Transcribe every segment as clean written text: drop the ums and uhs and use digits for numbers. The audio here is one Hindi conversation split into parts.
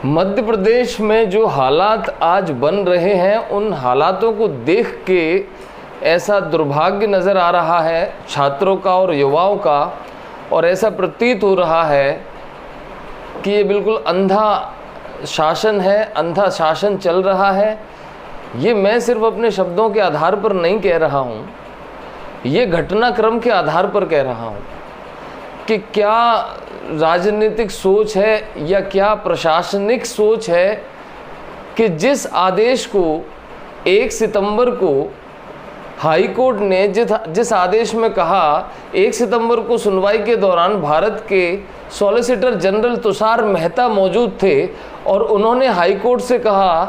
मध्य प्रदेश में जो हालात आज बन रहे हैं, उन हालातों को देख के ऐसा दुर्भाग्य नज़र आ रहा है छात्रों का और युवाओं का, और ऐसा प्रतीत हो रहा है कि ये बिल्कुल अंधा शासन है, अंधा शासन चल रहा है। ये मैं सिर्फ अपने शब्दों के आधार पर नहीं कह रहा हूँ, ये घटनाक्रम के आधार पर कह रहा हूँ कि क्या राजनीतिक सोच है या क्या प्रशासनिक सोच है कि जिस आदेश को 1 सितंबर को हाई कोर्ट ने जिस आदेश में कहा, 1 सितंबर को सुनवाई के दौरान भारत के सॉलिसिटर जनरल तुषार मेहता मौजूद थे और उन्होंने हाई कोर्ट से कहा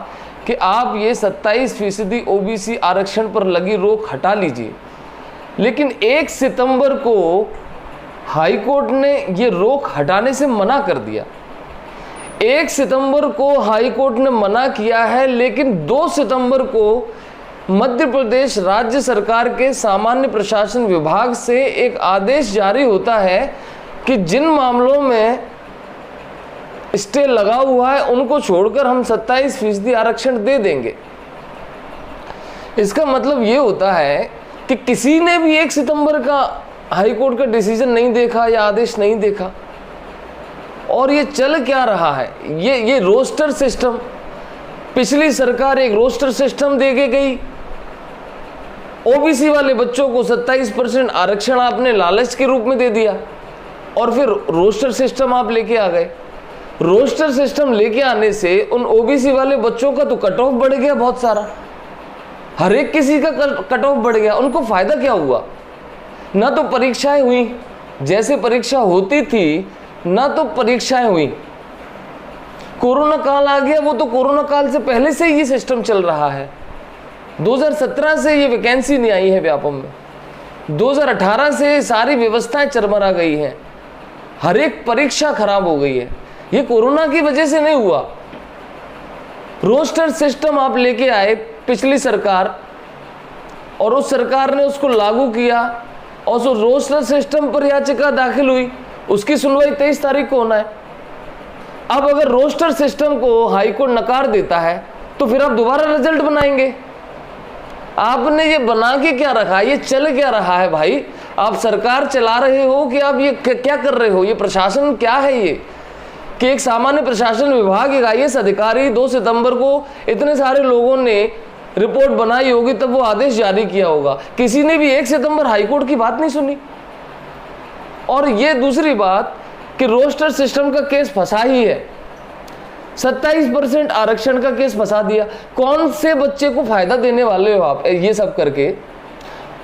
कि आप ये 27% ओबीसी आरक्षण पर लगी रोक हटा लीजिए। लेकिन 1 सितंबर को हाई कोर्ट ने ये रोक हटाने से मना कर दिया। 1 सितंबर को हाई कोर्ट ने मना किया है, लेकिन 2 सितंबर को मध्य प्रदेश राज्य सरकार के सामान्य प्रशासन विभाग से एक आदेश जारी होता है कि जिन मामलों में स्टे लगा हुआ है उनको छोड़कर हम 27% आरक्षण दे देंगे। इसका मतलब ये होता है कि किसी ने भी 1 सितंबर का हाई कोर्ट का डिसीजन नहीं देखा या आदेश नहीं देखा। और ये चल क्या रहा है, ये रोस्टर सिस्टम, पिछली सरकार एक रोस्टर सिस्टम दे के गई, ओबीसी वाले बच्चों को 27% आरक्षण आपने लालच के रूप में दे दिया और फिर रोस्टर सिस्टम आप लेके आ गए। रोस्टर सिस्टम लेके आने से उन ओबीसी वाले बच्चों का तो कट ऑफ बढ़ गया, बहुत सारा, हर एक किसी का कट ऑफ बढ़ गया। उनको फायदा क्या हुआ? ना तो परीक्षाएं हुई जैसे परीक्षा होती थी, ना तो परीक्षाएं हुई। कोरोना काल आ गया, वो तो कोरोना काल से पहले से ये सिस्टम चल रहा है। 2017 से ये वैकेंसी नहीं आई है व्यापम में, 2018 से सारी व्यवस्थाएं चरमरा गई हैं, हर एक परीक्षा खराब हो गई है। ये कोरोना की वजह से नहीं हुआ। रोस्टर सिस्टम आप लेके आए पिछली सरकार, और उस सरकार ने उसको लागू किया और उस रोस्टर सिस्टम पर याचिका दाखिल हुई, उसकी सुनवाई 23 तारीख को होना है। अब अगर रोस्टर सिस्टम को हाई कोर्ट नकार देता है तो फिर आप दोबारा रिजल्ट बनाएंगे। आपने ये बना के क्या रखा है, ये चल क्या रहा है भाई? आप सरकार चला रहे हो कि आप ये क्या कर रहे हो? ये प्रशासन क्या है ये कि एक सामान्य प्रशासन विभाग, एक IAS अधिकारी 2 सितंबर को इतने सारे लोगों ने रिपोर्ट बनाई होगी तब वो आदेश जारी किया होगा। किसी ने भी 1 सितंबर हाईकोर्ट की बात नहीं सुनी। और ये दूसरी बात कि रोस्टर सिस्टम का केस फंसा ही है, 27% आरक्षण का केस फंसा दिया। कौन से बच्चे को फायदा देने वाले हो आप ये सब करके?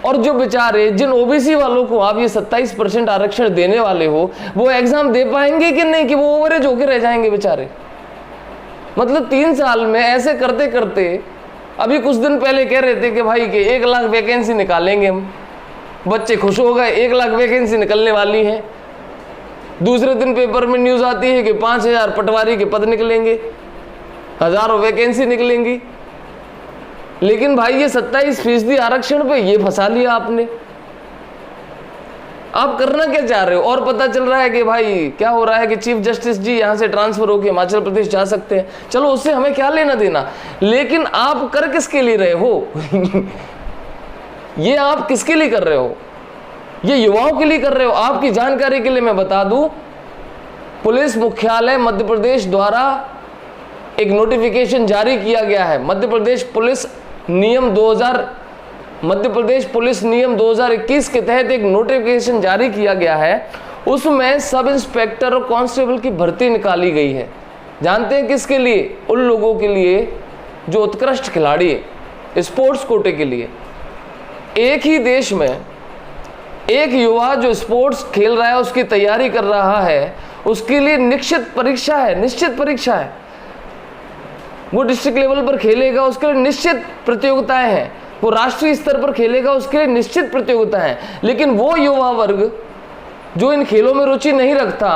और जो बेचारे जिन ओबीसी वालों को आप ये 27% आरक्षण देने वाले हो, वो एग्जाम दे पाएंगे कि नहीं, कि वो ओवरेज होके रह जाएंगे बेचारे? मतलब 3 साल में ऐसे करते करते, अभी कुछ दिन पहले कह रहे थे कि भाई कि 1 लाख वैकेंसी निकालेंगे हम, बच्चे खुश हो गए, 1 लाख वैकेंसी निकलने वाली है। दूसरे दिन पेपर में न्यूज़ आती है कि 5000 पटवारी के पद निकलेंगे, हजारों वैकेंसी निकलेंगी। लेकिन भाई ये 27% आरक्षण पे ये फंसा लिया आपने। आप करना क्या चाह रहे हो? और पता चल रहा है कि भाई क्या हो रहा है कि चीफ जस्टिस जी यहाँ से ट्रांसफर होकर हिमाचल प्रदेश जा सकते हैं। चलो उससे हमें क्या लेना देना, लेकिन आप कर किसके लिए रहे हो? ये आप किसके लिए कर रहे हो? ये युवाओं के लिए कर रहे हो। आपकी जानकारी के लिए मैं बता दूं, पुलिस मुख्यालय मध्य प्रदेश द्वारा एक नोटिफिकेशन जारी किया गया है। मध्य प्रदेश पुलिस नियम 2021 के तहत एक नोटिफिकेशन जारी किया गया है। उसमें सब इंस्पेक्टर और कांस्टेबल की भर्ती निकाली गई है। जानते हैं किसके लिए? उन लोगों के लिए जो उत्कृष्ट खिलाड़ी है, स्पोर्ट्स कोटे के लिए। एक ही देश में एक युवा जो स्पोर्ट्स खेल रहा है, उसकी तैयारी कर रहा है, उसके लिए निश्चित परीक्षा है। वो डिस्ट्रिक्ट लेवल पर खेलेगा, उसके लिए निश्चित प्रतियोगिताएं हैं। वो राष्ट्रीय स्तर पर खेलेगा, उसके लिए निश्चित प्रतियोगिताएं हैं। लेकिन वो युवा वर्ग जो इन खेलों में रुचि नहीं रखता,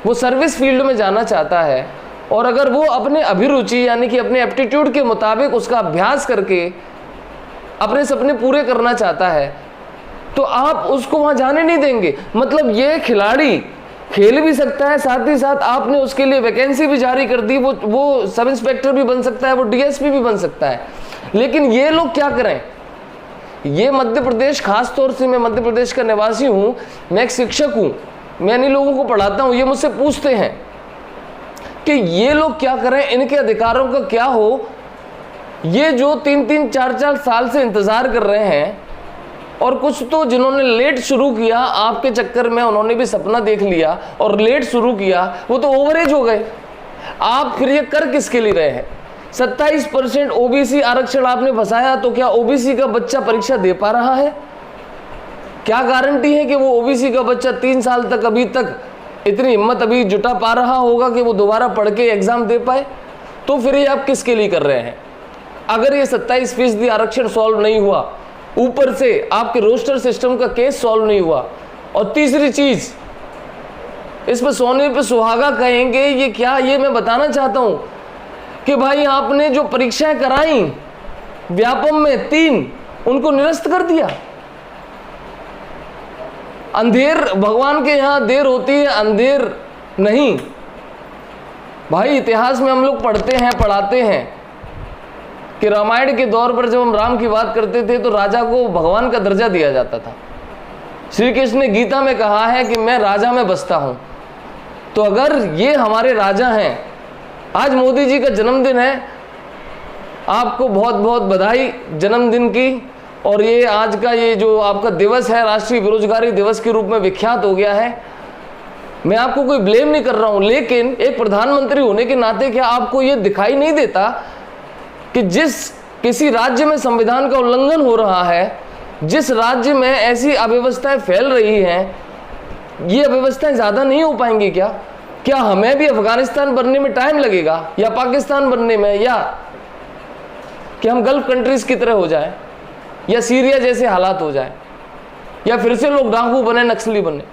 वो सर्विस फील्ड में जाना चाहता है, और अगर वो अपने अभिरुचि यानी कि अपने एप्टीट्यूड के मुताबिक उसका अभ्यास करके अपने सपने पूरे करना चाहता है, तो आप उसको वहां जाने नहीं देंगे। मतलब ये खिलाड़ी खेल भी सकता है, साथ ही साथ आपने उसके लिए वैकेंसी भी जारी कर दी, वो सब इंस्पेक्टर भी बन सकता है, वो डीएसपी भी बन सकता है। लेकिन ये लोग क्या करें, ये मध्य प्रदेश, खास तौर से मैं मध्य प्रदेश का निवासी हूँ, मैं एक शिक्षक हूँ, मैं इन लोगों को पढ़ाता हूँ, ये मुझसे पूछते हैं कि ये लोग क्या करें, इनके अधिकारों का क्या हो। ये जो 3-3, 4-4 साल से इंतज़ार कर रहे हैं, और कुछ तो जिन्होंने लेट शुरू किया, आपके चक्कर में उन्होंने भी सपना देख लिया और लेट शुरू किया, वो तो ओवरेज हो गए। आप फिर ये कर किसके लिए रहे हैं? 27% ओबीसी आरक्षण आपने फंसाया, तो क्या ओबीसी का बच्चा परीक्षा दे पा रहा है? क्या गारंटी है कि वो ओबीसी का बच्चा 3 साल तक, अभी तक इतनी हिम्मत अभी जुटा पा रहा होगा कि वो दोबारा पढ़ के एग्जाम दे पाए? तो फिर ये आप किसके लिए कर रहे हैं? अगर ये 27% आरक्षण सॉल्व नहीं हुआ, ऊपर से आपके रोस्टर सिस्टम का केस सॉल्व नहीं हुआ, और तीसरी चीज इसमें सोने पे सुहागा कहेंगे, ये क्या, ये मैं बताना चाहता हूं कि भाई आपने जो परीक्षाएं कराई व्यापम में 3, उनको निरस्त कर दिया। अंधेर, भगवान के यहां देर होती है, अंधेर नहीं। भाई इतिहास में हम लोग पढ़ते हैं, पढ़ाते हैं कि रामायण के दौर पर जब हम राम की बात करते थे तो राजा को भगवान का दर्जा दिया जाता था। श्री कृष्ण ने गीता में कहा है कि मैं राजा में बसता हूं। तो अगर ये हमारे राजा हैं, आज मोदी जी का जन्मदिन है, आपको बहुत बहुत बधाई जन्मदिन की। और ये आज का ये जो आपका दिवस है, राष्ट्रीय बेरोजगारी दिवस के रूप में विख्यात हो गया है। मैं आपको कोई ब्लेम नहीं कर रहा हूं, लेकिन एक प्रधानमंत्री होने के नाते क्या आपको ये दिखाई नहीं देता कि जिस किसी राज्य में संविधान का उल्लंघन हो रहा है, जिस राज्य में ऐसी अव्यवस्थाएं फैल रही हैं, ये अव्यवस्थाएं ज़्यादा नहीं हो पाएंगी क्या? क्या हमें भी अफगानिस्तान बनने में टाइम लगेगा, या पाकिस्तान बनने में, या कि हम गल्फ कंट्रीज की तरह हो जाए, या सीरिया जैसे हालात हो जाए, या फिर से लोग डाकू बने, नक्सली बने?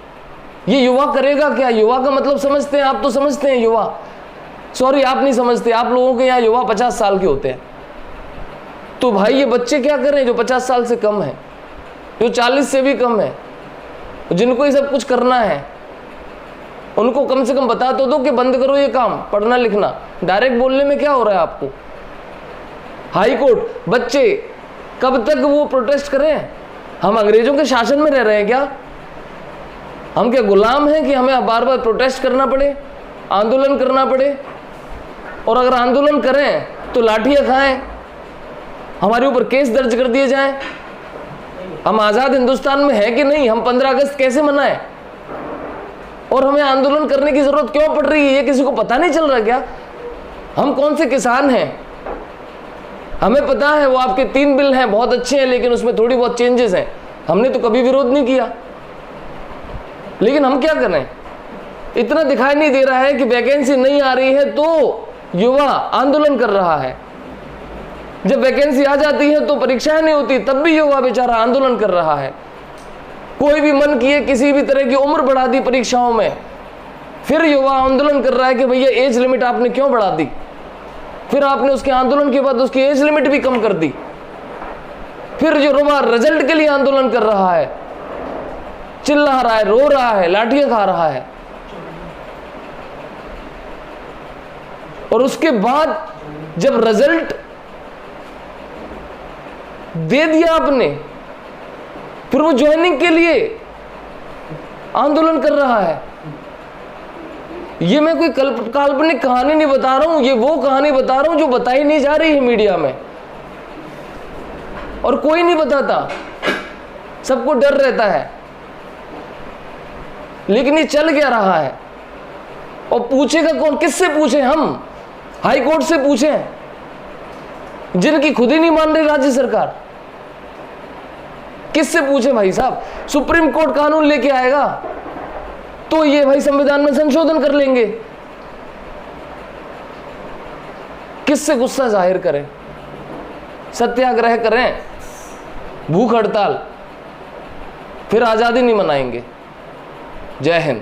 ये युवा करेगा क्या? युवा का मतलब समझते हैं आप? तो समझते हैं युवा, सॉरी आप नहीं समझते, आप लोगों के यहाँ युवा 50 साल के होते हैं। तो भाई ये बच्चे क्या करें जो 50 साल से कम है, जो 40 से भी कम है, जिनको ये सब कुछ करना है? उनको कम से कम बता तो दो कि बंद करो ये काम, पढ़ना लिखना। डायरेक्ट बोलने में क्या हो रहा है आपको? हाई कोर्ट, बच्चे कब तक वो प्रोटेस्ट करें? हम अंग्रेजों के शासन में रह रहे हैं क्या? हम क्या गुलाम हैं कि हमें बार बार प्रोटेस्ट करना पड़े, आंदोलन करना पड़े? और अगर आंदोलन करें तो लाठियां खाएं, हमारे ऊपर केस दर्ज कर दिए जाएं। हम आज़ाद हिंदुस्तान में हैं कि नहीं? हम 15 अगस्त कैसे मनाएं? और हमें आंदोलन करने की जरूरत क्यों पड़ रही है, ये किसी को पता नहीं चल रहा क्या? हम कौन से किसान हैं? हमें पता है वो आपके 3 बिल हैं, बहुत अच्छे हैं, लेकिन उसमें थोड़ी बहुत चेंजेस हैं। हमने तो कभी विरोध नहीं किया, लेकिन हम क्या करें? इतना दिखाई नहीं दे रहा है कि वैकेंसी नहीं आ रही है तो युवा आंदोलन कर रहा है। जब वैकेंसी आ जाती है तो परीक्षाएं नहीं होती, तब भी युवा बेचारा आंदोलन कर रहा है। कोई भी मन किए किसी भी तरह की उम्र बढ़ा दी परीक्षाओं में, फिर युवा आंदोलन कर रहा है कि भैया एज लिमिट आपने क्यों बढ़ा दी? फिर आपने उसके आंदोलन के बाद उसकी एज लिमिट भी कम कर दी। फिर जो युवा रिजल्ट के लिए आंदोलन कर रहा है, चिल्ला रहा है, रो रहा है, लाठियां खा रहा है, और उसके बाद जब रिजल्ट दे दिया आपने, फिर वो ज्वाइनिंग के लिए आंदोलन कर रहा है। ये मैं कोई काल्पनिक कहानी नहीं बता रहा हूं, ये वो कहानी बता रहा हूं जो बताई नहीं जा रही है मीडिया में, और कोई नहीं बताता, सबको डर रहता है। लेकिन ये चल क्या रहा है, और पूछेगा कौन? किससे पूछे? हम हाई कोर्ट से पूछें, जिनकी खुद ही नहीं मान रही राज्य सरकार? किससे पूछे भाई साहब? सुप्रीम कोर्ट कानून लेके आएगा तो ये भाई संविधान में संशोधन कर लेंगे। किससे गुस्सा जाहिर करें? सत्याग्रह करें, भूख हड़ताल, फिर आजादी नहीं मनाएंगे। जय हिंद।